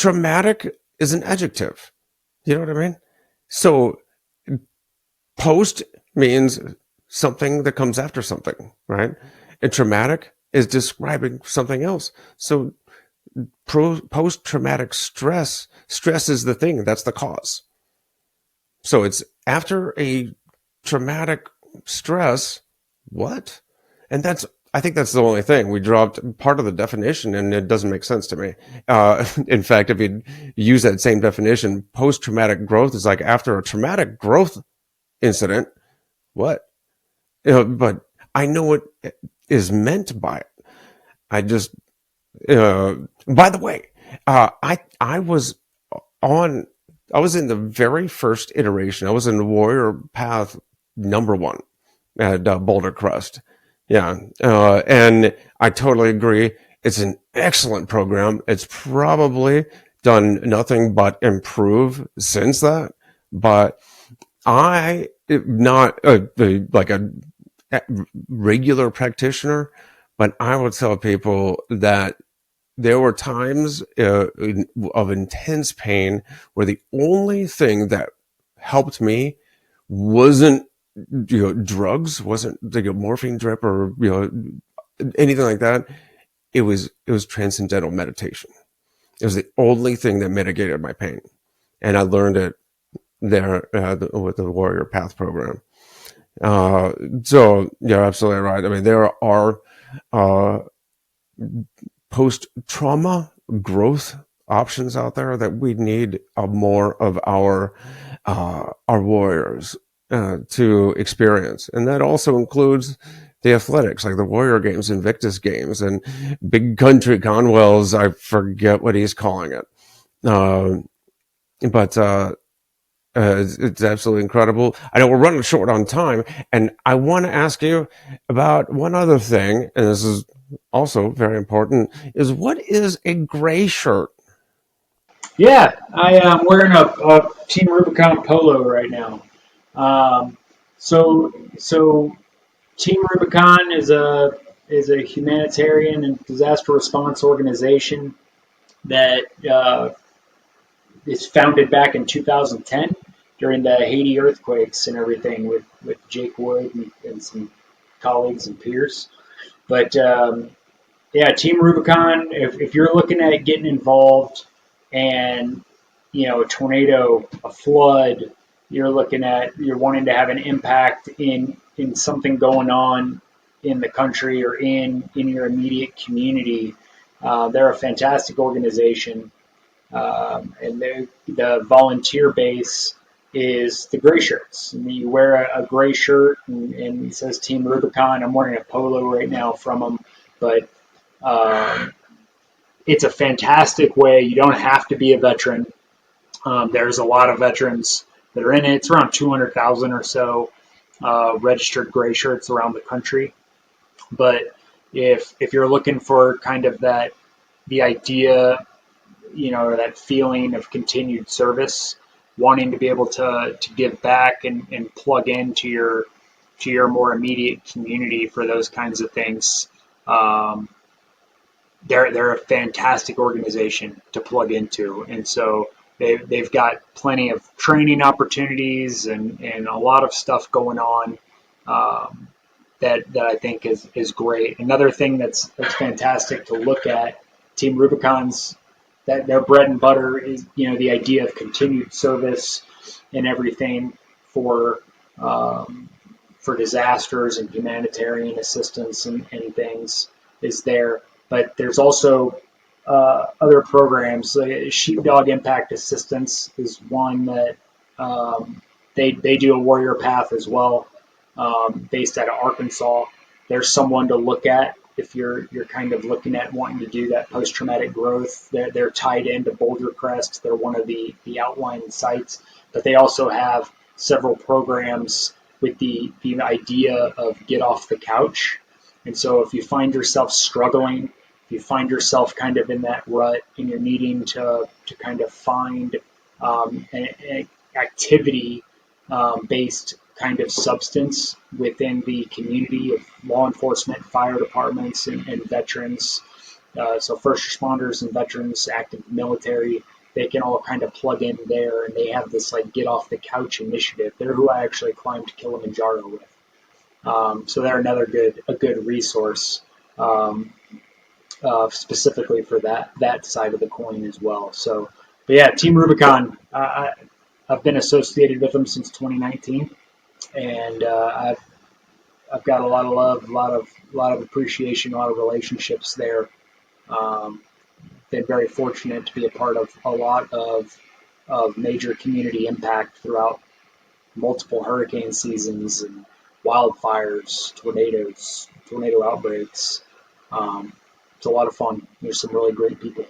traumatic is an adjective. You know what I mean? So post means something that comes after something, right? And traumatic is describing something else. So post-traumatic stress is the thing, that's the cause. So it's after a traumatic stress, what? And I think that's the only thing. We dropped part of the definition and it doesn't make sense to me. In fact, if you use that same definition, post-traumatic growth is like after a traumatic growth incident, what? But I know what is meant by it. I just, by the way, I was on, I was in the very first iteration. I was in Warrior Path #1 at Boulder Crest. Yeah. And I totally agree. It's an excellent program. It's probably done nothing but improve since that. But I not like a regular practitioner, but I would tell people that there were times of intense pain where the only thing that helped me wasn't drugs, wasn't like a morphine drip or anything like that. It was transcendental meditation. It was the only thing that mitigated my pain, and I learned it there with the Warrior Path program. So you're absolutely right. I mean, there are post-trauma growth options out there that we need more of our warriors to experience, and that also includes the athletics, like the Warrior Games, Invictus Games, and Big Country Conwell's. I forget what he's calling it, but it's absolutely incredible. I know we're running short on time, and I want to ask you about one other thing, and this is also very important, is what is a gray shirt? Yeah, I am wearing a Team Rubicon polo right now. Um, so Team Rubicon is a humanitarian and disaster response organization that is founded back in 2010 during the Haiti earthquakes and everything with Jake Wood and some colleagues and peers. But yeah, Team Rubicon, if you're looking at getting involved and, a tornado, a flood, you're wanting to have an impact in something going on in the country or in your immediate community, they're a fantastic organization. And the volunteer base is the gray shirts. And you wear a gray shirt and it says Team Rubicon. I'm wearing a polo right now from them, but it's a fantastic way. You don't have to be a veteran. There's a lot of veterans that are in it. It's around 200,000 or so registered gray shirts around the country. But if you're looking for kind of the idea, or that feeling of continued service, wanting to be able to give back and plug into your more immediate community for those kinds of things, they're a fantastic organization to plug into. And so they've got plenty of training opportunities and a lot of stuff going on that I think is great. Another thing that's fantastic to look at, Team Rubicon's, that their bread and butter is, the idea of continued service and everything for disasters and humanitarian assistance and things is there. But there's also other programs. Sheepdog Impact Assistance is one that they do a Warrior Path as well, based out of Arkansas. There's someone to look at if you're kind of looking at wanting to do that post-traumatic growth. They're tied into Boulder Crest. They're one of the outlying sites, but they also have several programs with the idea of get off the couch. And so if you find yourself struggling, if you find yourself kind of in that rut and you're needing to kind of find an activity based kind of substance within the community of law enforcement, fire departments, and veterans, So first responders and veterans, active military, they can all kind of plug in there, and they have this like get off the couch initiative. They're who I actually climbed Kilimanjaro with. So they're another good resource, um, specifically for that side of the coin as well. So, but yeah, Team Rubicon. I've been associated with them since 2019, and I've got a lot of love, a lot of appreciation, a lot of relationships there. Um, been very fortunate to be a part of a lot of major community impact throughout multiple hurricane seasons and wildfires, tornado outbreaks. It's a lot of fun. There's some really great people.